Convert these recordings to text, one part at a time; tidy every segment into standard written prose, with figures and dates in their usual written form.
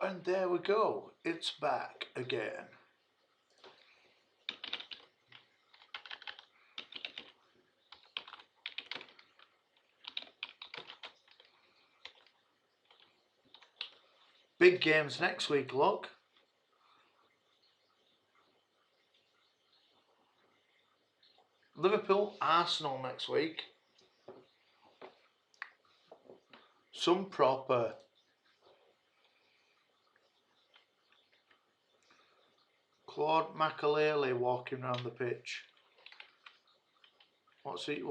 And there we go, it's back again. Big games next week, look. Liverpool, Arsenal next week. Some proper. Claude Makelele walking around the pitch. What's he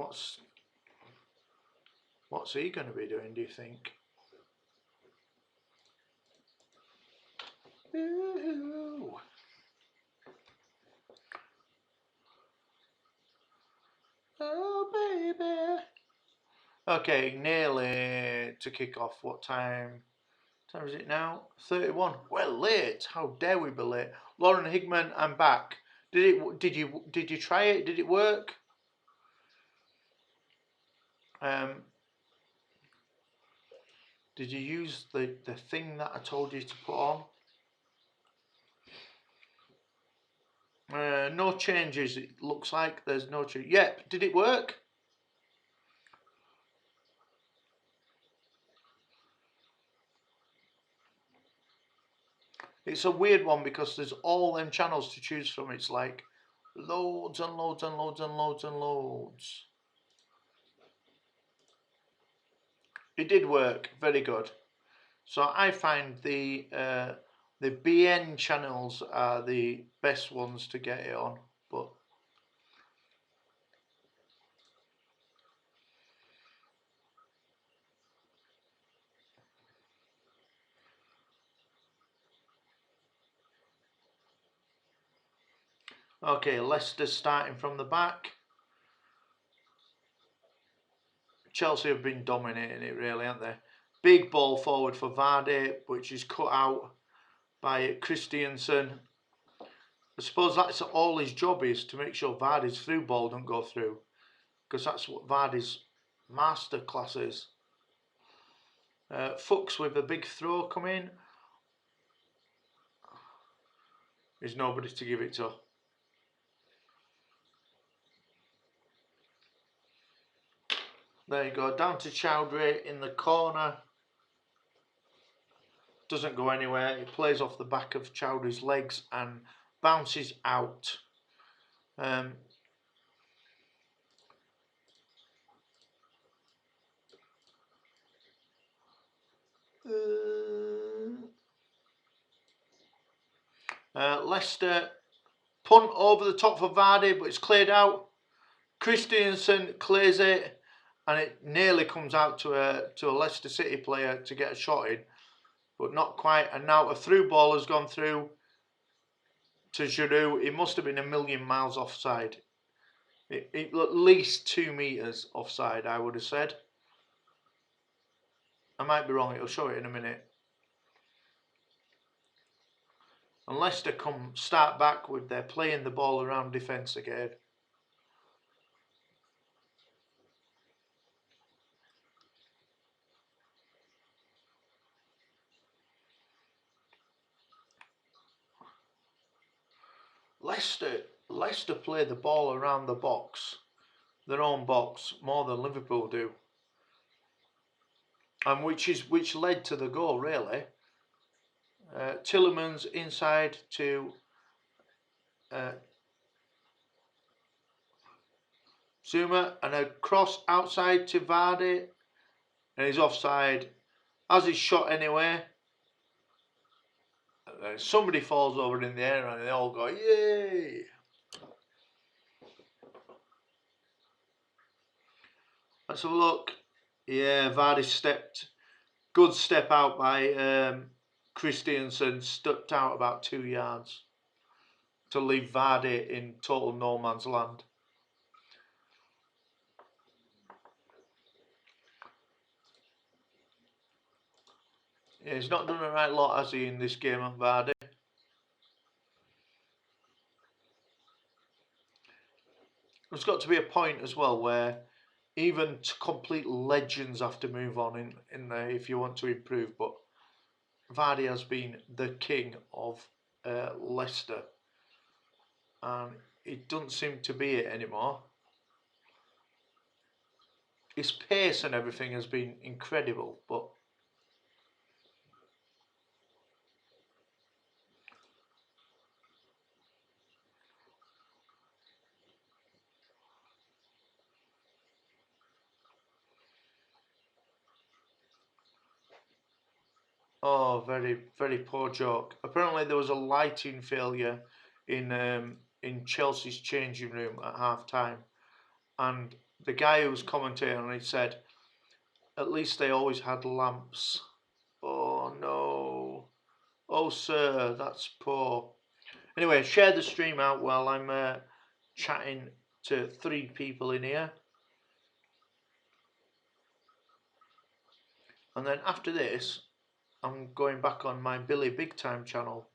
going to be doing, do you think? Ooh. Oh baby. Okay, nearly to kick off. What time? What time is it now? 31. Well, late. How dare we be late? Lauren Higman, I'm back. Did you try it? Did it work? Did you use the thing that I told you to put on? No changes. It looks like there's no change. Yep. Did it work? It's a weird one because there's all them channels to choose from. It's like loads and loads and loads and loads and loads. It did work. Very good. So I find the BN channels are the best ones to get it on, but okay, Leicester starting from the back. Chelsea have been dominating it really, haven't they? Big ball forward for Vardy, which is cut out by Christiansen. I suppose that's all his job is, to make sure Vardy's through ball don't go through, because that's what Vardy's masterclass is. Fuchs with a big throw coming. There's nobody to give it to. There you go, down to Chowdhury in the corner. Doesn't go anywhere. It plays off the back of Chowdhury's legs and bounces out. Leicester punt over the top for Vardy, but it's cleared out. Christiansen clears it, and it nearly comes out to a Leicester City player to get a shot in, but not quite. And now a through ball has gone through to Giroud. It must have been a million miles offside. It at least 2 meters offside, I would have said. I might be wrong. It'll show it in a minute. And Leicester start back with their playing the ball around defence again. Leicester play the ball around the box, their own box, more than Liverpool do, and which led to the goal really. Tillemans inside to Zuma, and a cross outside to Vardy, and he's offside. Has his shot anyway. Somebody falls over in the air and they all go, yay! Let's have a look. Yeah, Vardy stepped. Good step out by Christiansen. Stepped out about 2 yards to leave Vardy in total no man's land. Yeah, he's not done a right lot, has he, in this game on Vardy? There's got to be a point as well where even complete legends have to move on in there if you want to improve. But Vardy has been the king of Leicester, and it doesn't seem to be it anymore. His pace and everything has been incredible, but oh, very, very poor joke. Apparently there was a lighting failure in Chelsea's changing room at half time, and the guy who was commentating, he said, at least they always had lamps. Oh no. Oh sir, that's poor. Anyway, share the stream out while I'm chatting to 3 people in here. And then after this, I'm going back on my Billy Big Time channel.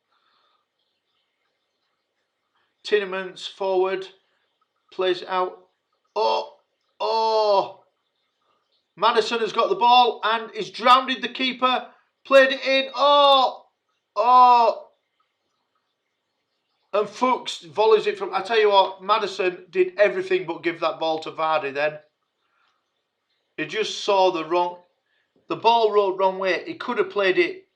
Tinnemans forward, plays it out. Oh! Maddison has got the ball and is drowned the keeper. Played it in. Oh! And Fuchs volleys it from. I tell you what, Maddison did everything but give that ball to Vardy then. He just saw the ball rolled wrong way. He could have played it.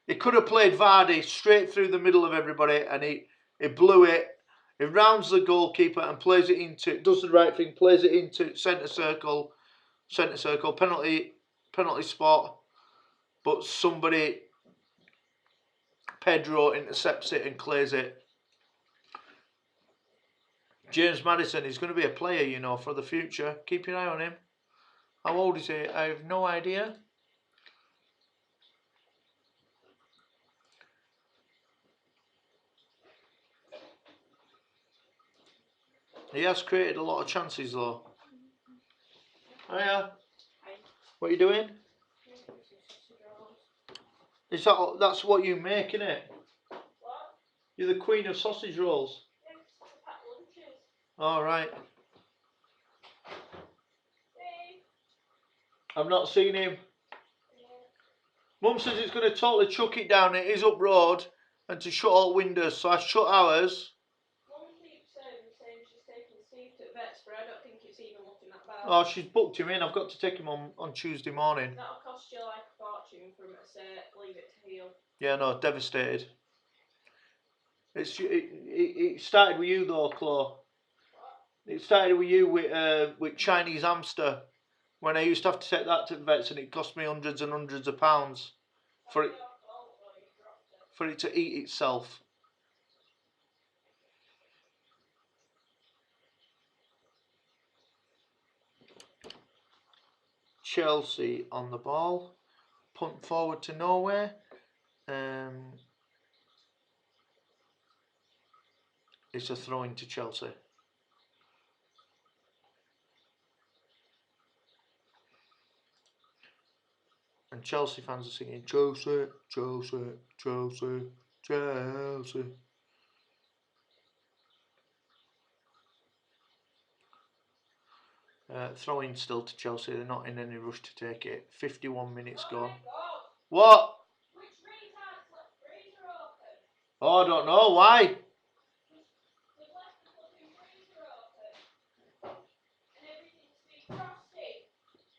He could have played Vardy straight through the middle of everybody, and he blew it. He rounds the goalkeeper and plays it into, does the right thing, plays it into centre circle, penalty spot. But somebody, Pedro, intercepts it and clears it. James Maddison is going to be a player, you know, for the future. Keep your eye on him. How old is he? I have no idea. He has created a lot of chances though. Hiya. What are you doing? Is that's what you make, innit? What? You're the queen of sausage rolls. Yeah, pack lunches. All right. Hey. I've not seen him. Yeah. Mum says it's going to totally chuck it down. It is up road and to shut all windows. So I shut ours. Mum keeps saying she's taking Steve to the vets, but I don't think it's even looking that bad. Oh, she's booked him in. I've got to take him on Tuesday morning. That'll cost you like a fortune for him to say, leave it to heal. Yeah, no, devastated. It started with you though, Chloe. What? It started with you with Chinese hamster. When I used to have to take that to the vets, and it cost me hundreds and hundreds of pounds for it to eat itself. Chelsea on the ball, punt forward to Norway. It's a throw into Chelsea. And Chelsea fans are singing Chelsea, Chelsea, Chelsea, Chelsea. Throwing still to Chelsea. They're not in any rush to take it. 51 minutes gone. What? Which retard's left freezer open? Oh, I don't know. Why? They've left the fucking freezer open. And everything's been frosty.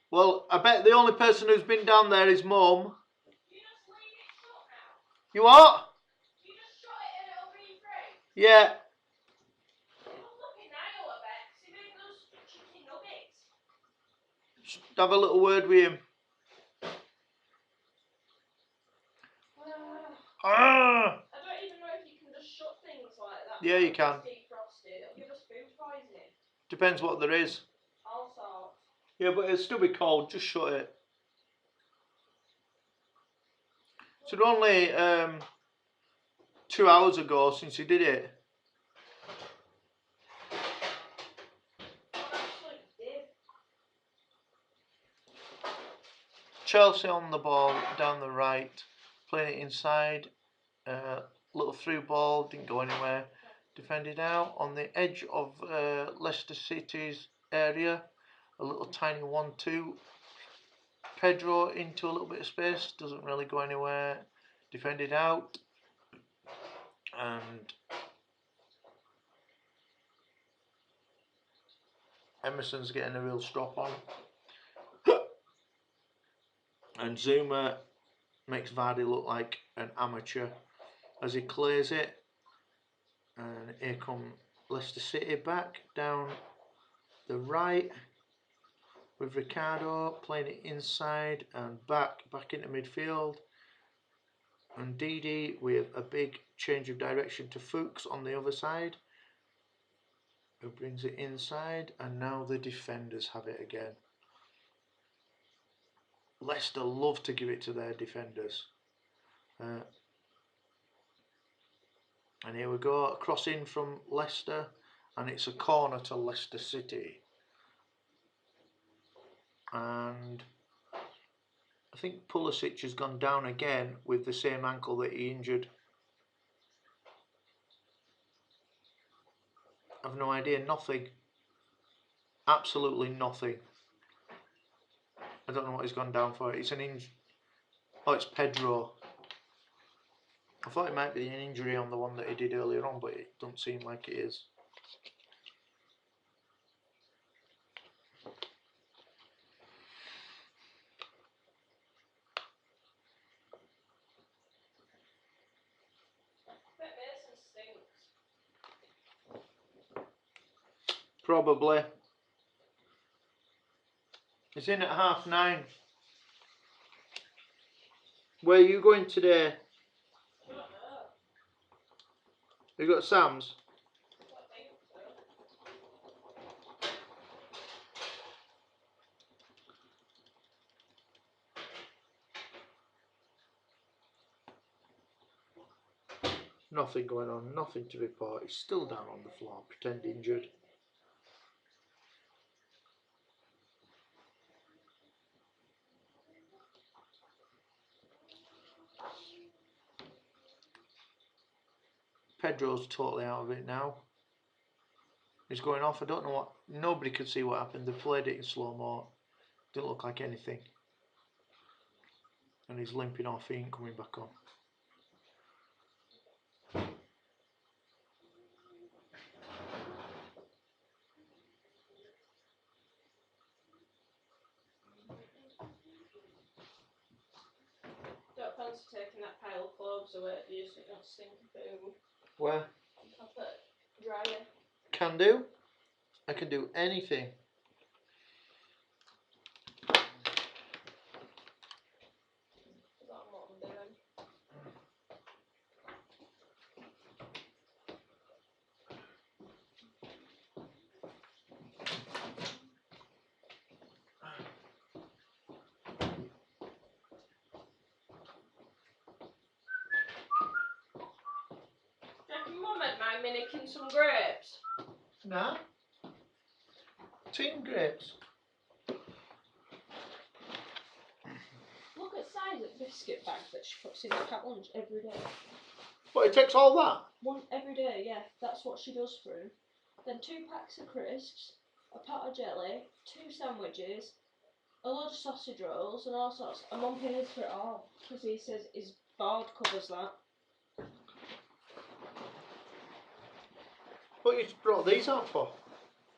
Well, I bet the only person who's been down there is Mum. You just leave it shut now. You what? You just shut it and it'll refreeze? Yeah. Have a little word with him. I don't even know if you can just shut things like that. Yeah, you can. Defrosted. It'll give us food poisoning. Depends what there is. All sorts. Yeah, but it'll still be cold. Just shut it. So it only 2 hours ago since you did it. Chelsea on the ball, down the right, playing it inside, little through ball, didn't go anywhere, defended out, on the edge of Leicester City's area, a little tiny 1-2, Pedro into a little bit of space, doesn't really go anywhere, defended out, and Emerson's getting a real strop on, and Zuma makes Vardy look like an amateur as he clears it. And here come Leicester City back down the right with Ricardo playing it inside and back into midfield. And Didi with a big change of direction to Fuchs on the other side, who brings it inside, and now the defenders have it again. Leicester love to give it to their defenders. And here we go, a cross in from Leicester, and it's a corner to Leicester City. And I think Pulisic has gone down again with the same ankle that he injured. I've no idea, nothing. Absolutely nothing. I don't know what he's gone down for. It's an injury. Oh, it's Pedro. I thought it might be an injury on the one that he did earlier on, but it doesn't seem like it is. Probably. He's in at 9:30. Where are you going today? You got Sam's? Nothing going on, nothing to report. He's still down on the floor, pretend injured. Pedro's totally out of it now. He's going off. I don't know what. Nobody could see what happened. They played it in slow-mo. Didn't look like anything. And he's limping off. He ain't coming back on. Don't fancy taking that pile of clothes away, do you, so it don't stink of poo? Where? I'll put dryer. Can do. I can do anything. That's what I'm doing. Mum had my minicking some grapes. Nah. Tin grapes. Look at the size of biscuit bags that she puts in the cat lunch every day. But it takes all that? One every day, yeah. That's what she does for him. Then 2 packs of crisps, a pot of jelly, 2 sandwiches, a load of sausage rolls and all sorts. And Mum pays for it all because he says his board covers that. What you brought these out for?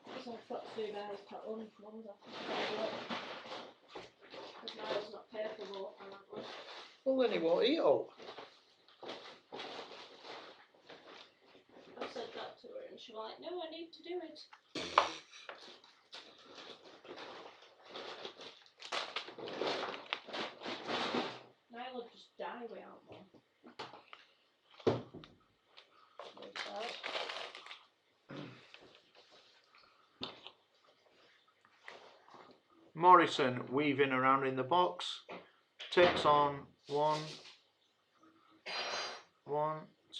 Because I've got to do Niall's cat lunch. Mum's have to pay it. Because Niall's not capable, apparently. Well, then he won't eat all. I said that to her and she was like, no, I need to do it. Niall would just die without Mum. Like that. Morrison weaving around in the box. Takes on 1,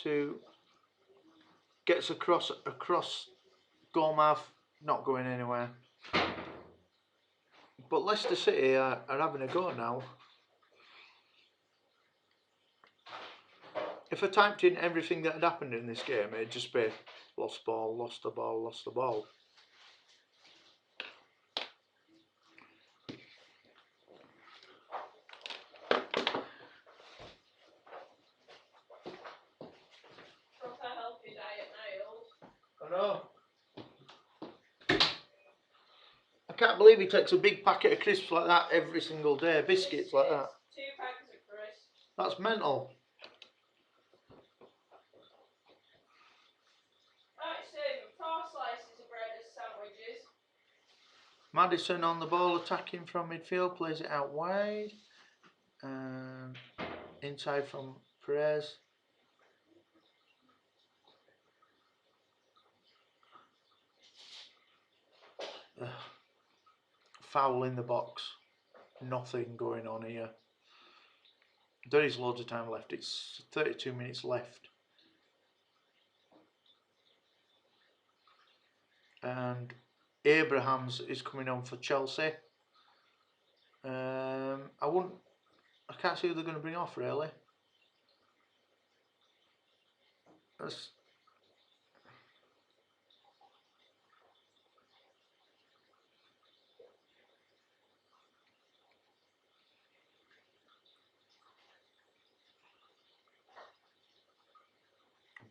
2. Gets across Gormav, not going anywhere. But Leicester City are having a go now. If I typed in everything that had happened in this game, it'd just be lost ball, lost the ball, lost the ball. can't believe he takes a big packet of crisps like that every single day, biscuits like that. 2 packets of crisps. That's mental. Right, so 4 slices of bread as sandwiches. Maddison on the ball, attacking from midfield, plays it out wide. Inside from Perez. Foul in the box. Nothing going on here. There is loads of time left. It's 32 minutes left. And Abrahams is coming on for Chelsea. I can't see who they're going to bring off really. That's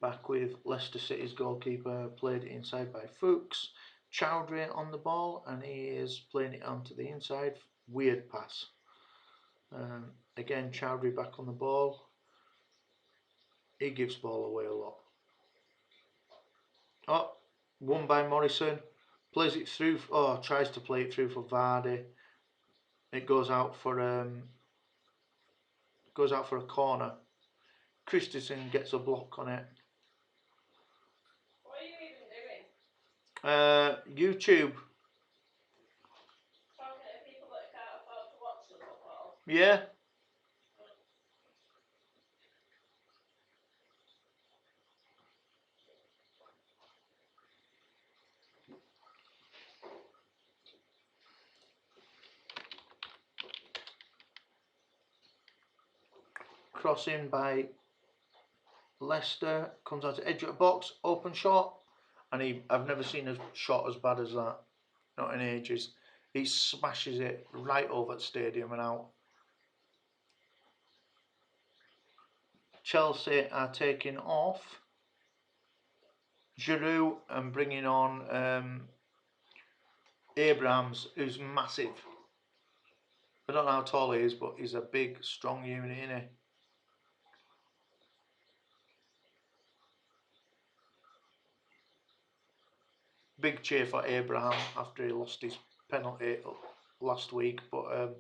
back with Leicester City's goalkeeper, played it inside by Fuchs. Chowdhury on the ball, and he is playing it onto the inside. Weird pass. Again, Chowdhury back on the ball. He gives ball away a lot. Oh, won by Morrison. Plays it through. Oh, tries to play it through for Vardy. It goes out for a corner. Christensen gets a block on it. What are you even doing? YouTube. Talking to people that can't afford to watch the football. Yeah. Crossing by Leicester, comes out to edge of the box, open shot, and I've never seen a shot as bad as that, not in ages. He smashes it right over the stadium and out. Chelsea are taking off Giroud and bringing on Abrahams, who's massive. I don't know how tall he is, but he's a big, strong unit, isn't he? Big cheer for Abraham after he lost his penalty last week, but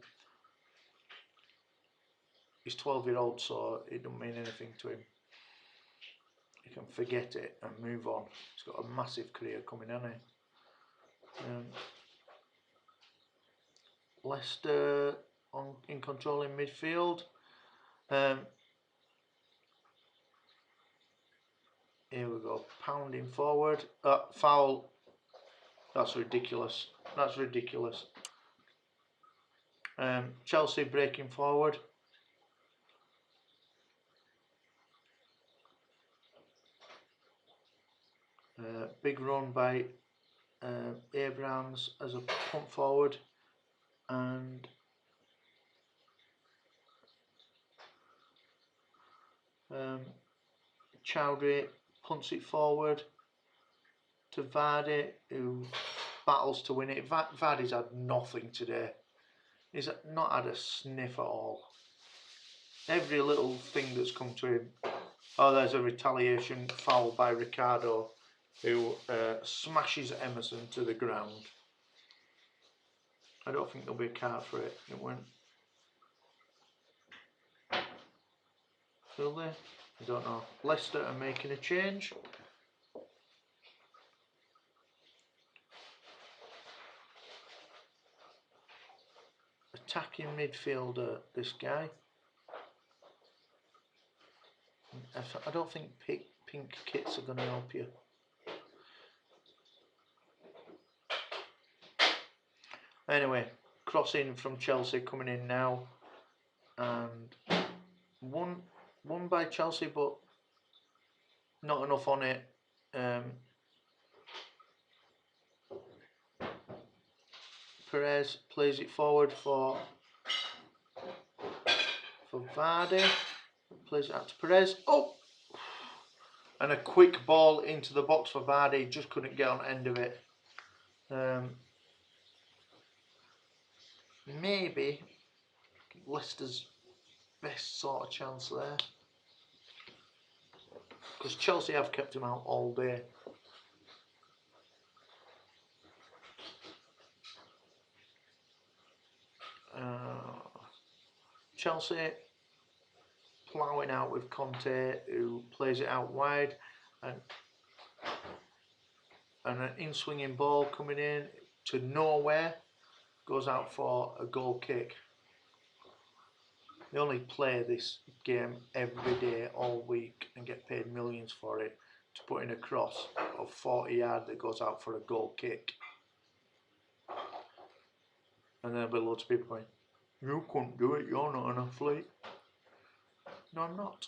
he's 12-year-old, so it doesn't mean anything to him. He can forget it and move on. He's got a massive career coming, hasn't he? Leicester in control in midfield. Here we go, pounding forward. Foul. That's ridiculous. That's ridiculous. Chelsea breaking forward. Big run by Abrahams as a punt forward, and Chowdhury punts it forward to Vardy, who battles to win it. Vardy's had nothing today. He's not had a sniff at all. Every little thing that's come to him. Oh, there's a retaliation foul by Ricardo, who smashes Emerson to the ground. I don't think there'll be a card for it. It went. Will they? I don't know. Leicester are making a change. Attacking midfielder, this guy. I don't think pink kits are going to help you. Anyway, crossing from Chelsea coming in now, and won by Chelsea, but not enough on it. Perez plays it forward for Vardy. Plays it out to Perez. Oh! And a quick ball into the box for Vardy. Just couldn't get on the end of it. maybe Leicester's best sort of chance there, because Chelsea have kept him out all day. Chelsea ploughing out with Conte, who plays it out wide, and an in-swinging ball coming in to nowhere, goes out for a goal kick. They only play this game every day, all week, and get paid millions for it, to put in a cross of 40 yards that goes out for a goal kick. And there'll be loads of people going, "You couldn't do it, you're not an athlete." No, I'm not.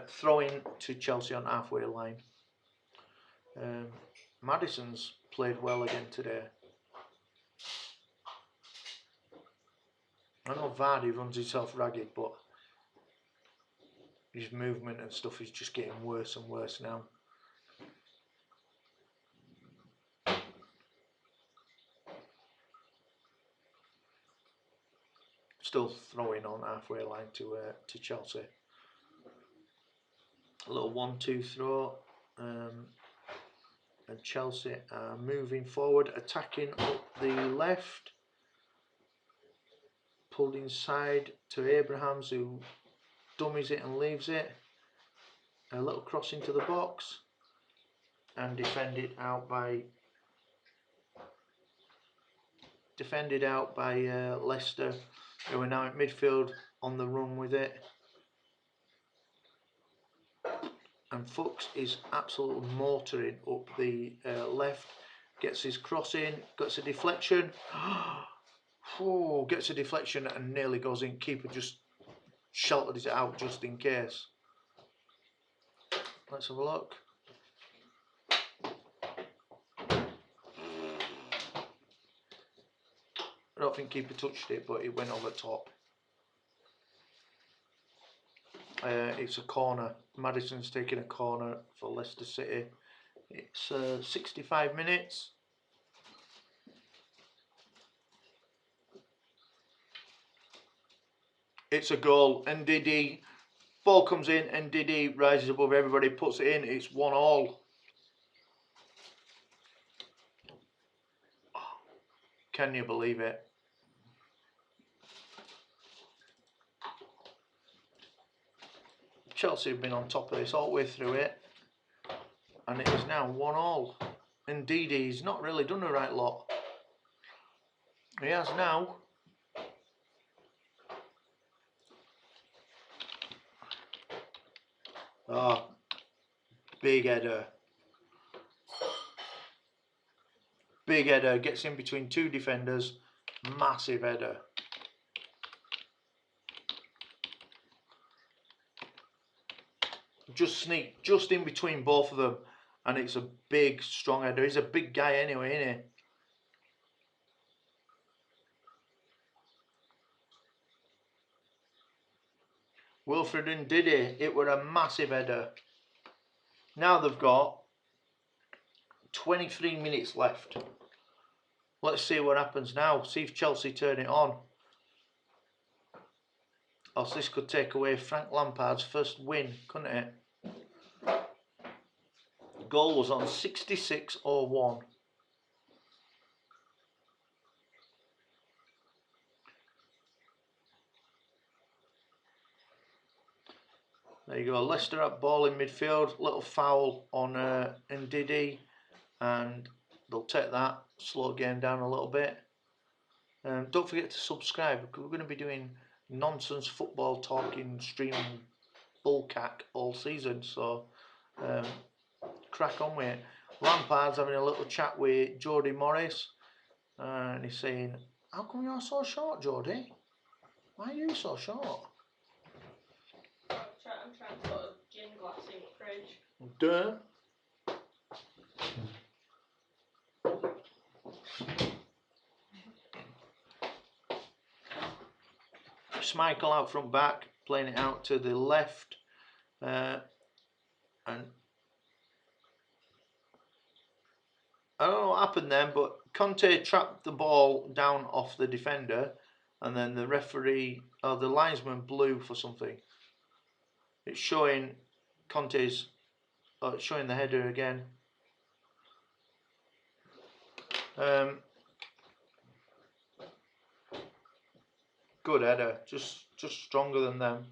Throwing to Chelsea on halfway line. Maddison's played well again today. I know Vardy runs himself ragged, but his movement and stuff is just getting worse and worse now. Still throwing on halfway line to Chelsea. A little 1-2 throw, and Chelsea are moving forward, attacking up the left. Pulled inside to Abrahams, who dummies it and leaves it. A little cross into the box, and defended out by Leicester, who are now at midfield on the run with it. And Fuchs is absolutely motoring up the left, gets his cross in, gets a deflection. Gets a deflection and nearly goes in. Keeper just sheltered it out just in case. Let's have a look. I don't think keeper touched it, but it went over top. It's a corner. Maddison's taking a corner for Leicester City. It's 65 minutes. It's a goal. Ndidi, ball comes in, Ndidi rises above everybody, puts it in. It's 1-1. Can you believe it? Chelsea have been on top of this all the way through it, and it is now 1-1. Ndidi's not really done the right lot. He has now. Big header. Big header, gets in between two defenders. Massive header. Just sneak just in between both of them, and it's a big, strong header. He's a big guy anyway, isn't he? Wilfred Ndidi, it were a massive header. Now they've got 23 minutes left. Let's see what happens now. See if Chelsea turn it on. Else this could take away Frank Lampard's first win, couldn't it? Goal was on 66:01. There you go. Leicester at ball in midfield. Little foul on Ndidi, and they'll take that. Slow game down a little bit. Don't forget to subscribe, because we're going to be doing nonsense football talking, streaming bullcack all season. So crack on with it. Lampard's having a little chat with Jody Morris, and he's saying, "How come you're so short, Jody? Why are you so short?" I'm trying to put a gin glass in the fridge. Duh. Schmeichel out from back, playing it out to the left, and what happened then, but Conte trapped the ball down off the defender, and then the referee or the linesman blew for something. It's showing Conte's, it's showing the header again. Good header, just stronger than them.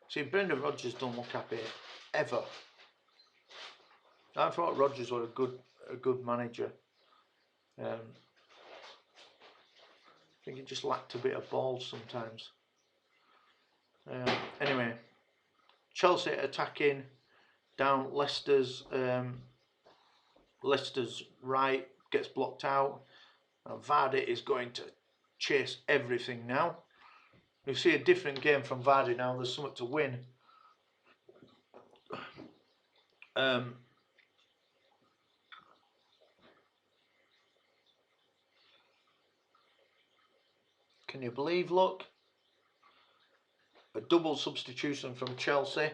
See, Brendan Rodgers don't look happy ever. I thought Rodgers was a good manager. I think he just lacked a bit of balls sometimes. Anyway, Chelsea attacking down Leicester's right, gets blocked out. And Vardy is going to chase everything now. You see a different game from Vardy now. There's something to win. Can you believe, look? A double substitution from Chelsea.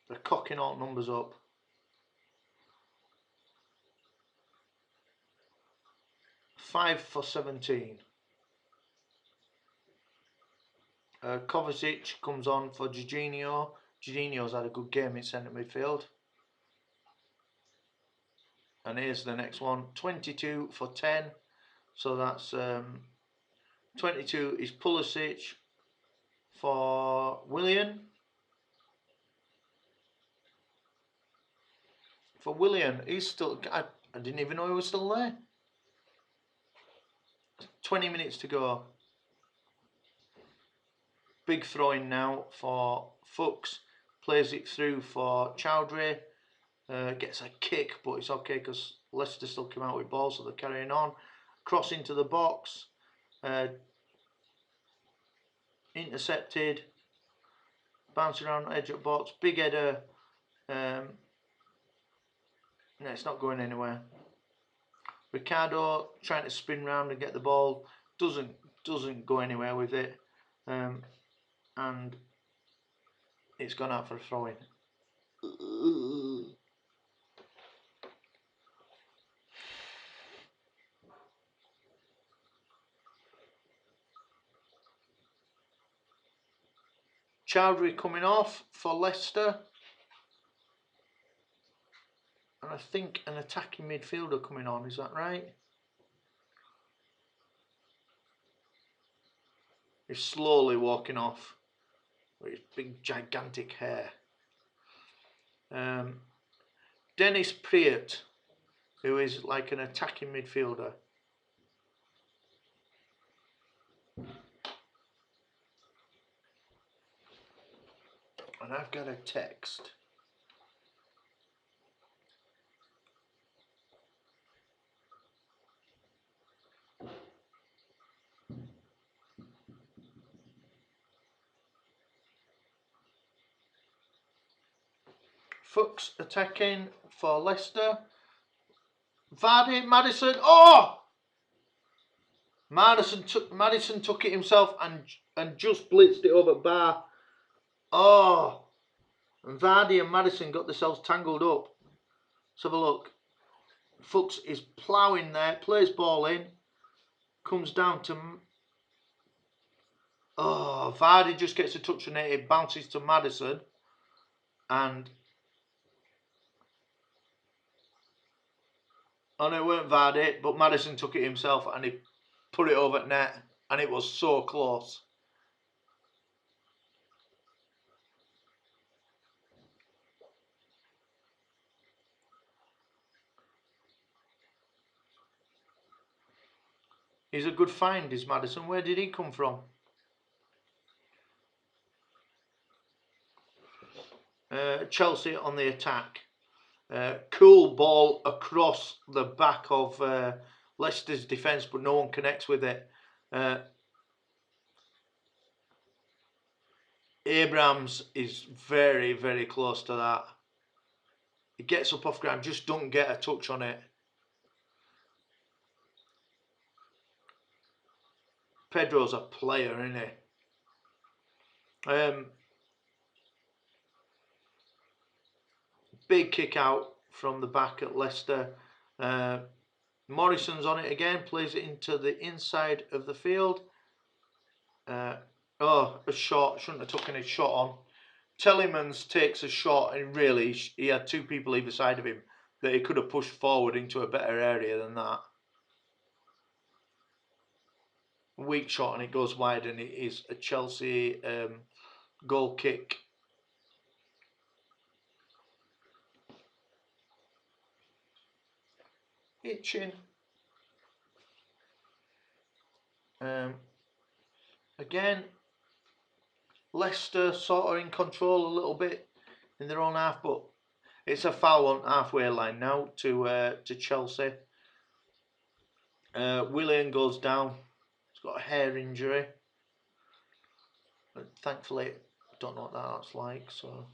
They're cocking all numbers up. Five for 17. Kovacic comes on for Jorginho. Jorginho's had a good game in centre midfield. And here's the next one. 22 for 10. So that's 22 is Pulisic for Willian. For Willian, he's still... I didn't even know he was still there. 20 minutes to go. Big throw in now for Fuchs. Plays it through for Chowdhury. Gets a kick, but it's okay because Leicester still come out with balls, so they're carrying on. Cross into the box. Intercepted. Bouncing around the edge of the box. Big header. No, it's not going anywhere. Ricardo trying to spin round and get the ball. Doesn't go anywhere with it. And it's gone out for a throw-in. Chowdhury coming off for Leicester. And I think an attacking midfielder coming on, is that right? He's slowly walking off with his big gigantic hair. Dennis Priet, who is like an attacking midfielder. And I've got a text. Fuchs attacking for Leicester. Vardy, Maddison. Oh! Maddison took it himself and just blitzed it over bar. Oh! And Vardy and Maddison got themselves tangled up. Let's have a look. Fuchs is ploughing there, plays ball in, comes down to... Oh, Vardy just gets a touch on it, it bounces to Maddison. And... Oh no, it weren't Vardy, but Maddison took it himself and he put it over net, and it was so close. He's a good find, is Maddison. Where did he come from? Chelsea on the attack. Cool ball across the back of Leicester's defence, but no one connects with it. Abrahams is very, very close to that. He gets up off ground, just don't get a touch on it. Pedro's a player, isn't he? Big kick out from the back at Leicester. Morrison's on it again, plays it into the inside of the field. Oh, a shot, shouldn't have taken his shot on. Telemans takes a shot, and really, he had two people either side of him that he could have pushed forward into a better area than that. Weak shot, and it goes wide, and it is a Chelsea goal kick. Itching. Again, Leicester sort of in control a little bit in their own half, but it's a foul on halfway line now to Chelsea. Willian goes down. He's got a hair injury. But thankfully, I don't know what that's like. So,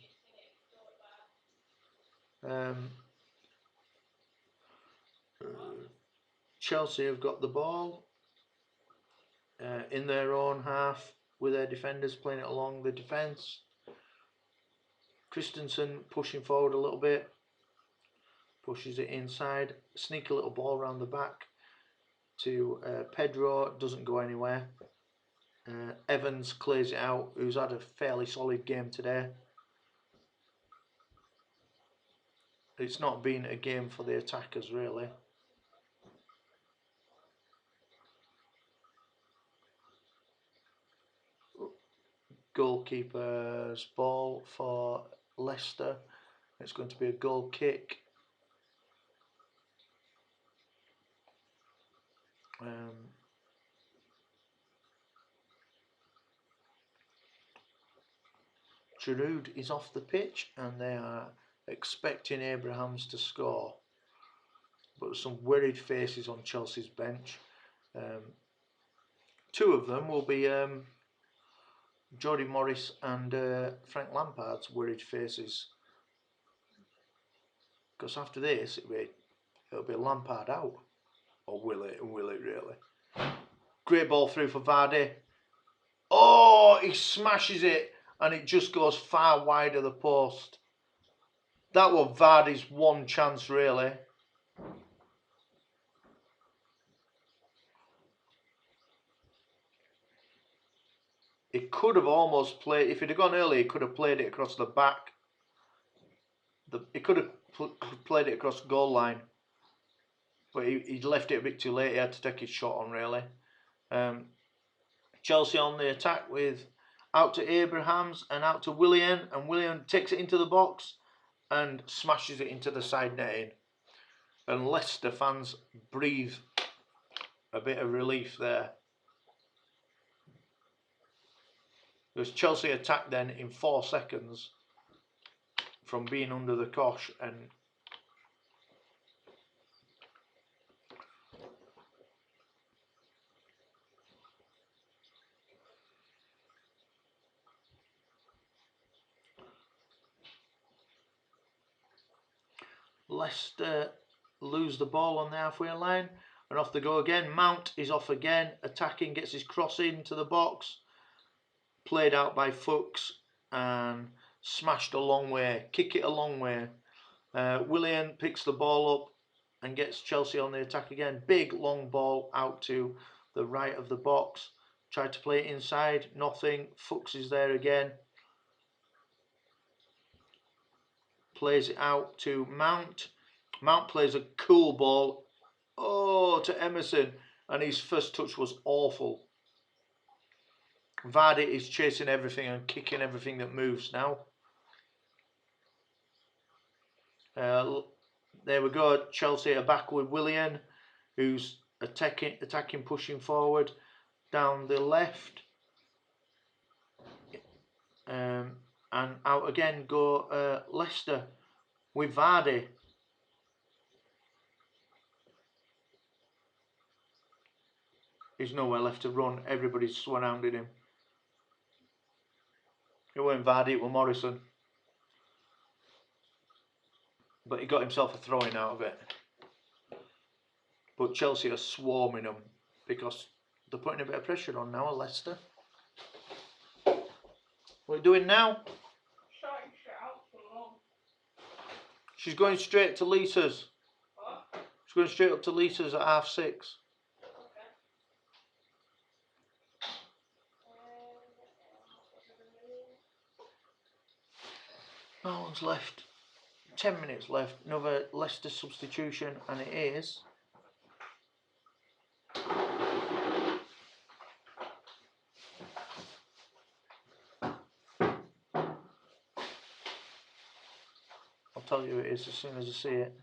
Chelsea have got the ball in their own half with their defenders playing it along the defence. Christensen pushing forward a little bit, pushes it inside, sneak a little ball around the back to Pedro, doesn't go anywhere. Evans clears it out, who's had a fairly solid game today. It's not been a game for the attackers really. Goalkeeper's ball for Leicester. It's going to be a goal kick. Giroud is off the pitch, and they are expecting Abrahams to score. But some worried faces on Chelsea's bench. Two of them will be Jody Morris and Frank Lampard's worried faces. Because after this, it'll be Lampard out. Or will it? Will it really? Great ball through for Vardy. Oh, he smashes it, and it just goes far wide of the post. That was Vardy's one chance, really. He could have almost played, if he'd have gone early, he could have played it across the back. He could have played it across the goal line. But he left it a bit too late. He had to take his shot on, really. Chelsea on the attack with out to Abrahams and out to Willian. And Willian takes it into the box and smashes it into the side netting. And Leicester fans breathe a bit of relief there. Because Chelsea attacked then in 4 seconds from being under the cosh, and Leicester lose the ball on the halfway line, and off they go again. Mount is off again, attacking, gets his cross into the box, played out by Fuchs and smashed a long way, kick it a long way. Willian picks the ball up and gets Chelsea on the attack again. Big long ball out to the right of the box. Tried to play it inside, nothing. Fuchs is there again. Plays it out to Mount. Mount plays a cool ball, to Emerson, and his first touch was awful. Vardy is chasing everything and kicking everything that moves now. There we go. Chelsea are back with Willian, who's attacking, pushing forward down the left. And out again go Leicester with Vardy. There's nowhere left to run. Everybody's surrounding him. It weren't Vardy, it was Morrison. But he got himself a throw-in out of it. But Chelsea are swarming them because they're putting a bit of pressure on now, Leicester. What are you doing now? Sorting shit out for Mum. She's going straight to Lisa's. What? She's going straight up to Lisa's at 6:30. Okay. No one's left. 10 minutes left. Another Leicester substitution, and it is. I'll tell you who it is as soon as I see it.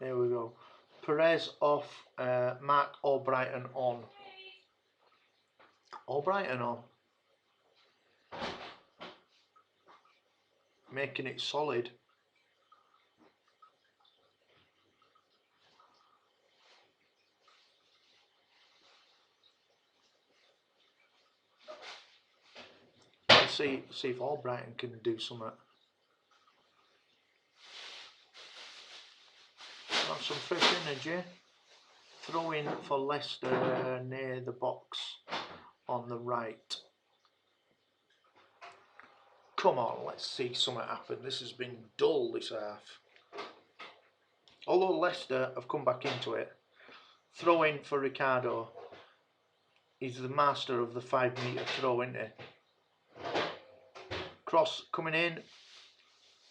There we go. Perez off, Mark Albrighton on. Albrighton on. Making it solid. Let's see if Albrighton can do something. Got some fresh energy. Throw in for Leicester near the box on the right. Come on, let's see something happen. This has been dull this half. Although Leicester have come back into it. Throw in for Ricardo. He's the master of the 5-metre throw, isn't he? Cross coming in.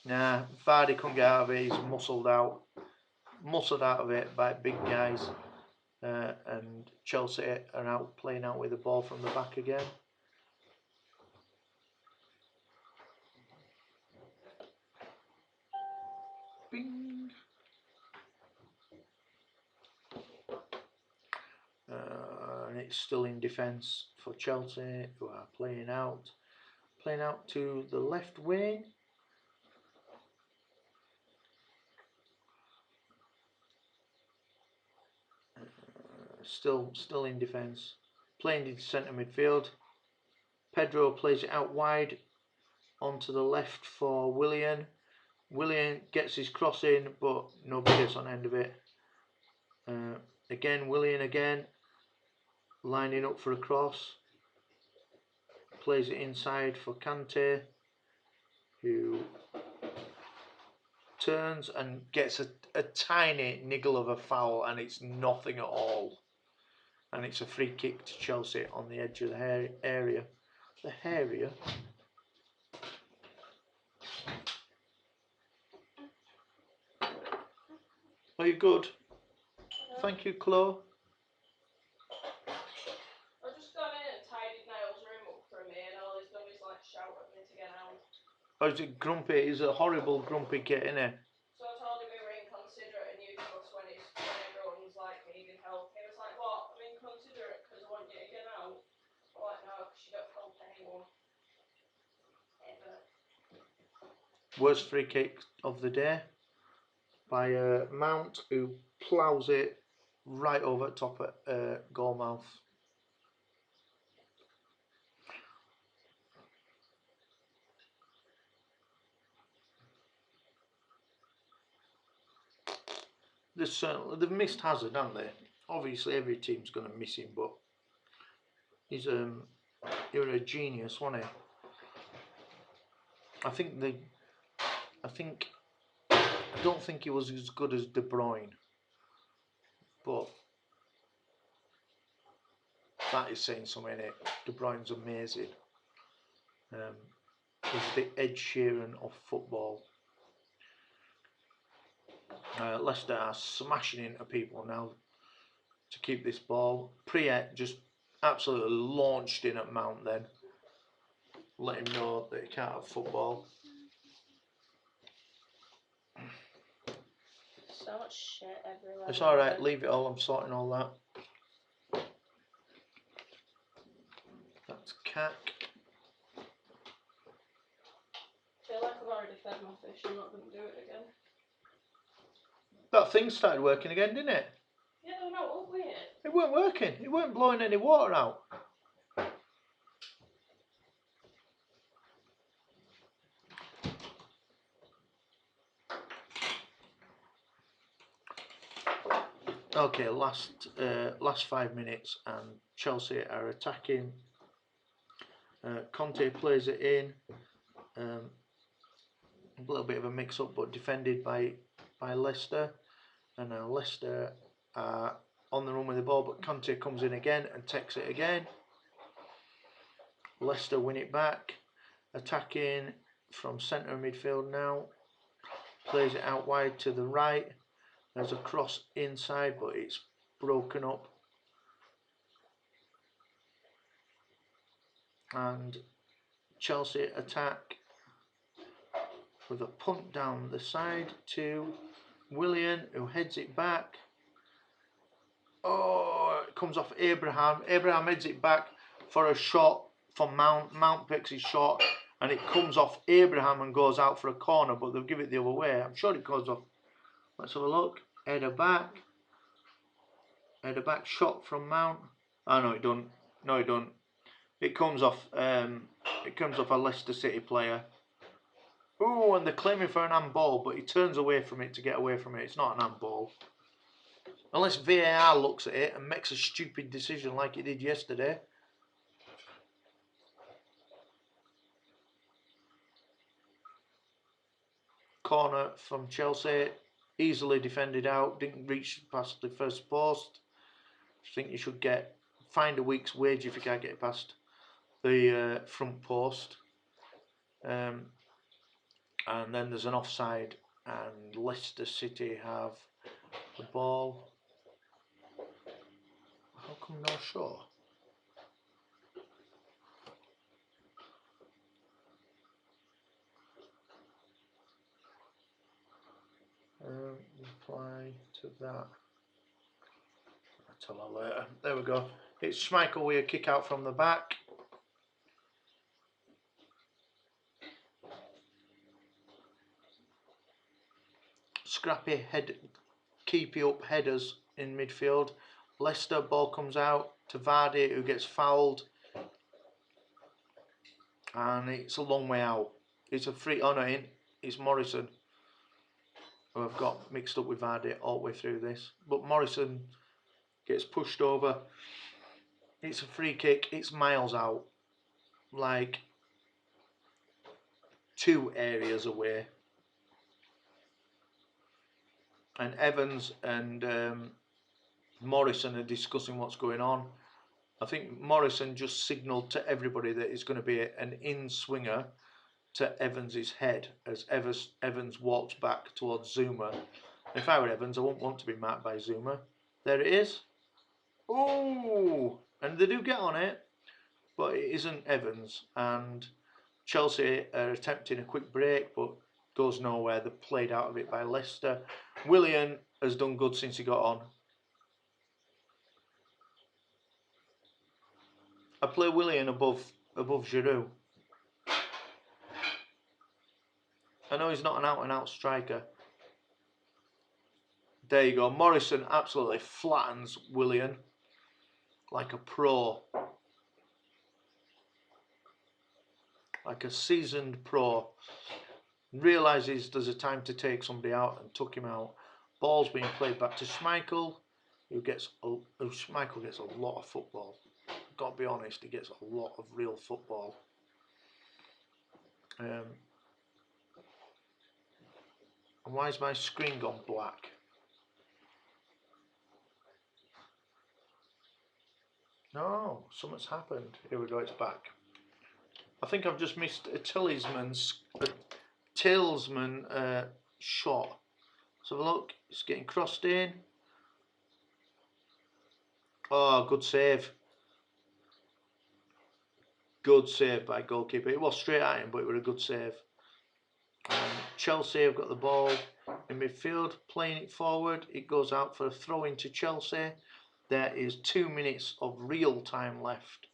Nah, Vardy couldn't get out of it. He's muscled out of it by big guys. And Chelsea are out playing out with the ball from the back again. Bing. And it's still in defence for Chelsea, who are playing out to the left wing. Still in defence, playing in centre midfield. Pedro plays it out wide onto the left for Willian. Willian gets his cross in, but nobody gets on end of it. Again, Willian again, lining up for a cross. Plays it inside for Kante, who turns and gets a tiny niggle of a foul, and it's nothing at all. And it's a free kick to Chelsea on the edge of the area. The area. Are you good? Thank you, Chloe. I've just gone in and tidied Niall's room up for me, and all he's done is like shout at me to get out. Oh, is it grumpy? He's a horrible grumpy kid, isn't he? So I told him we were inconsiderate and useless when everyone's like needing help. He was like, "What? I'm inconsiderate because I want you to get out." I'm like, "No, because you don't help anyone ever." Worst free kick of the day by Mount, who ploughs it right over the top at goal mouth. They've missed Hazard, haven't they? Obviously, every team's going to miss him, but he's you're a genius, wasn't he? I don't think he was as good as De Bruyne, but that is saying something, innit? De Bruyne's amazing. He's the Ed Sheeran of football. Leicester are smashing into people now to keep this ball. Priet just absolutely launched in at Mount then. let him know that he can't have football. So much shit everywhere. It's alright, leave it all, I'm sorting all that. That's cack. I feel like I've already fed my fish, I'm not going to do it again. That thing started working again, didn't it? Yeah, they're not up weird. It weren't working, it weren't blowing any water out. Okay, last 5 minutes and Chelsea are attacking. Conte plays it in. A little bit of a mix-up, but defended by Leicester. And now Leicester are on the run with the ball, but Conte comes in again and takes it again. Leicester win it back. Attacking from centre midfield now. Plays it out wide to the right. There's a cross inside, but it's broken up. And Chelsea attack with a punt down the side to Willian, who heads it back. Oh, it comes off Abraham. Abraham heads it back for a shot from Mount. Mount picks his shot, and it comes off Abraham and goes out for a corner, but they'll give it the other way. I'm sure it goes off. Let's have a look. Header back. Header back shot from Mount. Oh no, it don't. No, it don't. It comes off. It comes off a Leicester City player. Ooh, and they're claiming for an handball, but he turns away from it to get away from it. It's not an handball. Unless VAR looks at it and makes a stupid decision like it did yesterday. Corner from Chelsea. Easily defended out. Didn't reach past the first post. I think you should find a week's wage if you can't get past the front post. And then there's an offside, and Leicester City have the ball. How come no show? Reply to that. I'll tell her later. There we go. It's Schmeichel with a kick out from the back. Scrappy head, keepy up headers in midfield. Leicester, ball comes out to Vardy, who gets fouled, and it's a long way out. It's a free. Oh no, it's Morrison, who I've got mixed up with Vardy all the way through this. But Morrison gets pushed over. It's a free kick. It's miles out, like 2 areas away. And Evans and Morrison are discussing what's going on. I think Morrison just signalled to everybody that it's going to be an in-swinger to Evans's head as Evans walks back towards Zuma. If I were Evans, I wouldn't want to be marked by Zuma. There it is. Ooh! And they do get on it, but it isn't Evans. And Chelsea are attempting a quick break, but goes nowhere. They're played out of it by Leicester. Willian has done good since he got on. I play Willian above Giroud. I know he's not an out-and-out striker. There you go. Morrison absolutely flattens Willian like a pro. Like a seasoned pro. Realises there's a time to take somebody out and tuck him out. Ball's being played back to Schmeichel, Schmeichel gets a lot of football. Got to be honest, he gets a lot of real football. And why is my screen gone black? No, something's happened. Here we go, it's back. I think I've just missed a Tillsman shot. So look, it's getting crossed in. Oh, good save. Good save by goalkeeper. It was straight at him, but it was a good save. Chelsea have got the ball in midfield, playing it forward. It goes out for a throw into Chelsea. There is 2 minutes of real time left.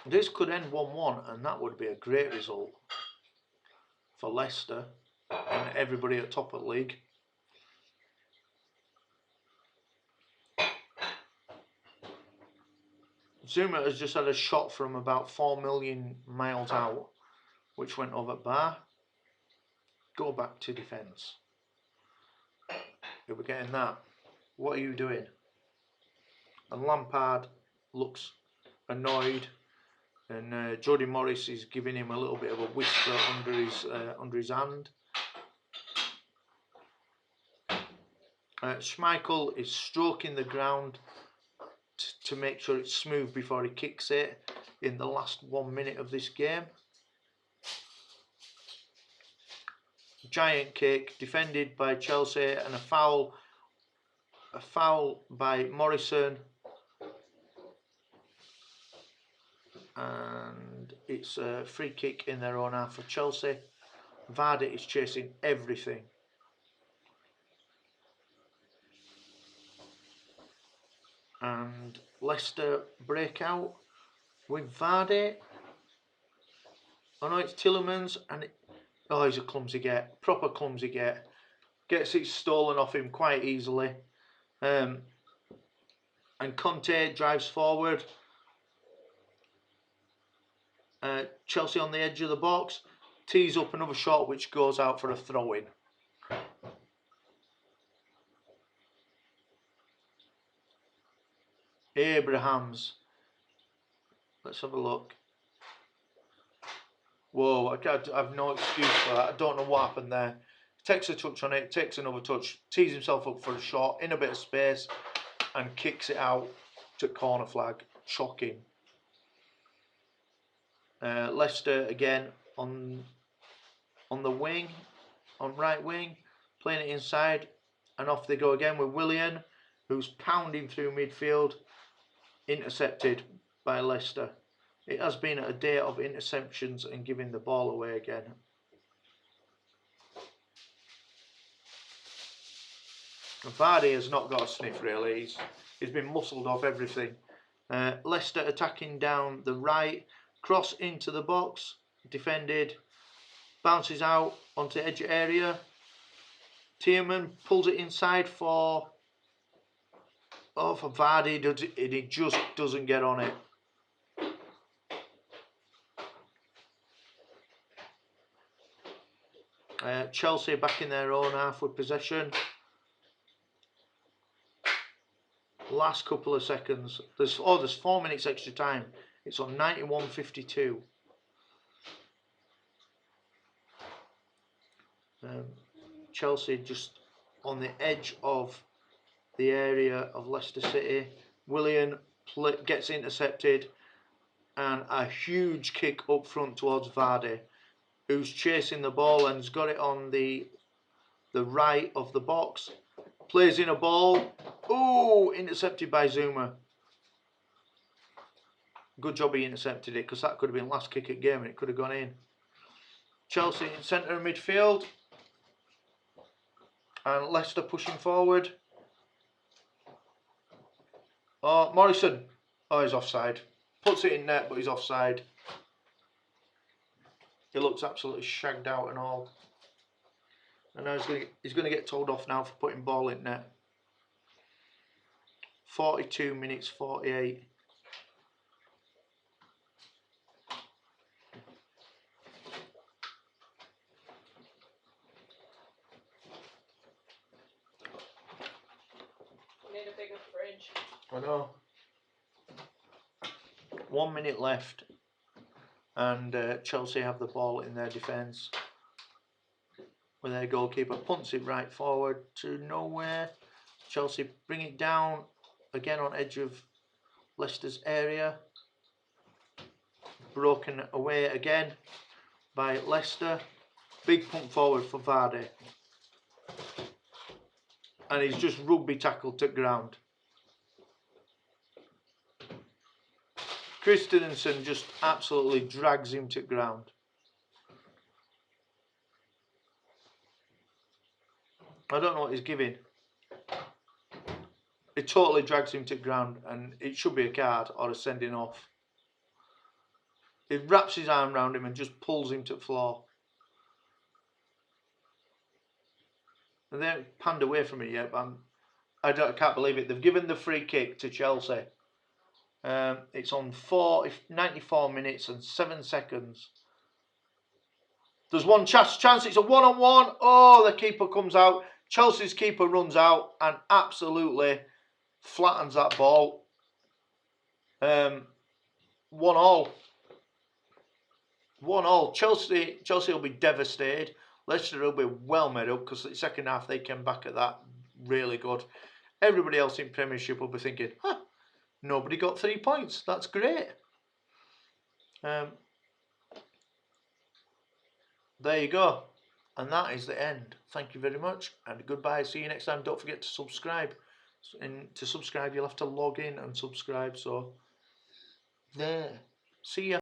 This could end 1-1, and that would be a great result for Leicester and everybody at top of the league. Zuma has just had a shot from about 4 million miles out, which went over bar. Go back to defence. If we're getting that, what are you doing? And Lampard looks annoyed, and Jody Morris is giving him a little bit of a whisper under his hand. Schmeichel is stroking the ground to make sure it's smooth before he kicks it in the last 1 minute of this game. Giant kick defended by Chelsea, and a foul by Morrison, and it's a free kick in their own half for Chelsea. Vardy is chasing everything. And Leicester break out with Vardy. Oh no, it's Tielemans, and he's a clumsy get, proper clumsy get. Gets it stolen off him quite easily. And Conte drives forward. Chelsea on the edge of the box, tees up another shot which goes out for a throw-in. Abrahams. Let's have a look. Whoa, I've no excuse for that. I don't know what happened there. Takes a touch on it, takes another touch, tees himself up for a shot in a bit of space, and kicks it out to corner flag. Shocking. Leicester again on the wing, on right wing, playing it inside, and off they go again with Willian, who's pounding through midfield, intercepted by Leicester. It has been a day of interceptions and giving the ball away again. Vardy has not got a sniff really. He's been muscled off everything. Leicester attacking down the right, cross into the box, defended, bounces out onto edge area. Tielemans pulls it inside for Vardy, and he just doesn't get on it. Chelsea back in their own half with possession. Last couple of seconds. There's 4 minutes extra time. It's on 91:52. Chelsea just on the edge of the area of Leicester City. Willian gets intercepted, and a huge kick up front towards Vardy, who's chasing the ball and has got it on the right of the box. Plays in a ball. Ooh, intercepted by Zuma. Good job he intercepted it, because that could have been last kick at game and it could have gone in. Chelsea in centre of midfield. And Leicester pushing forward. Oh, Morrison. Oh, he's offside. Puts it in net, but he's offside. He looks absolutely shagged out and all. And now he's going to get told off now for putting ball in net. 42 minutes 48. We need a bigger fridge. I know. 1 minute left, and Chelsea have the ball in their defence. With their goalkeeper punts it right forward to nowhere. Chelsea bring it down again on edge of Leicester's area. Broken away again by Leicester. Big pump forward for Vardy. and he's just rugby tackled to ground. Christensen just absolutely drags him to ground. I don't know what he's giving. It totally drags him to ground, and it should be a card or a sending off. He wraps his arm around him and just pulls him to the floor. And they haven't panned away from it yet, but I can't believe it. They've given the free kick to Chelsea. It's on 94 minutes and 7 seconds. There's one chance. It's a one-on-one. Oh, the keeper comes out. Chelsea's keeper runs out and absolutely flattens that ball. 1-1. 1-1. Chelsea will be devastated. Leicester will be well made up because the second half they came back at that really good. Everybody else in Premiership will be thinking, huh, nobody got 3 points. That's great. There you go. And that is the end. Thank you very much and goodbye. See you next time. Don't forget to subscribe. And to subscribe, you'll have to log in and subscribe. So, there. See ya.